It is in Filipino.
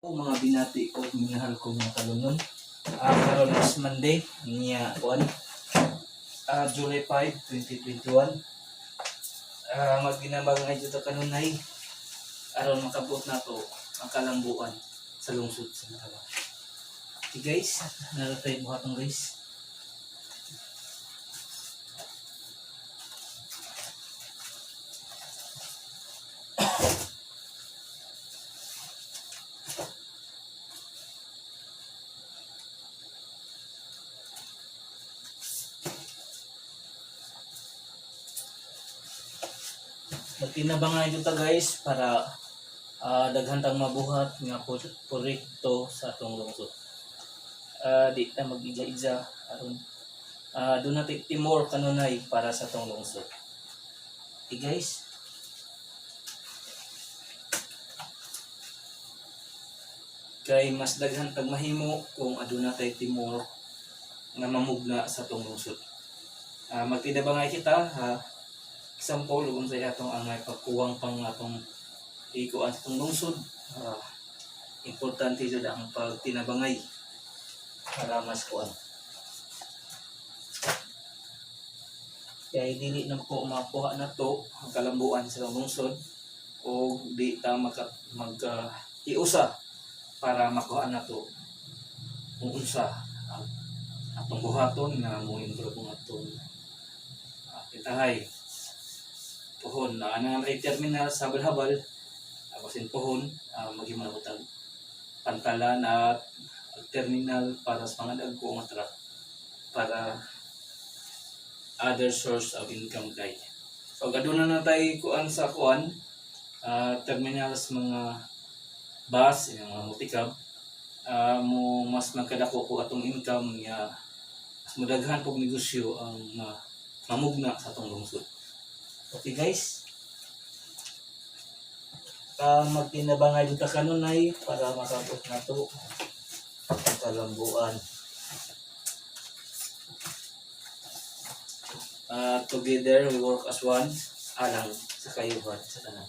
O mga binati ko, minahal ko mga kalunon. Karon is Monday, niya kuan. July 5, 2021. Magginabang ay dito kanunay. Aron makabot na to ang kalambuan sa lungsod sa Marawa. Okay guys, naratay buhatong guys. Magtinabangay dito guys para daghan tang mabuhat nga proyekto sa atong lungsod. Di ta mag-ija-ija aron do natin timor kanunay para sa atong lungsod. Okay guys. Kay mas daghan tag mahimo kung aduna tay timor nga mamugna sa atong lungsod. Magtinabangay kita example kung sa atong angay pagkuwang pang atong ikuan sa atong lungsod. Importante jud ang pagtinabangay para mas kuan. Kaya dili na po makuha na to ang kalambuan sa lungsod o di ta iusa para makuha na to kung unsa ang atong buhaton nga mo improve ang atong kitahay. Pohon na ang terminal sa habal-habal tapos pohon maghimanabutang pantalan at terminal para sa mga dagko nga truck para other source of income kay. So aduna na tay kuan sa kuan terminal sa mga bus, mga multicab mo mas magkadako ko atong income niya mas mudaghan pog negosyo ang mamugna sa atong lungsod. Okay guys, magtinabangay dito kanunay para makabot na to ang kalambuan. Together we work as one alang sa kayuhan sa tanan.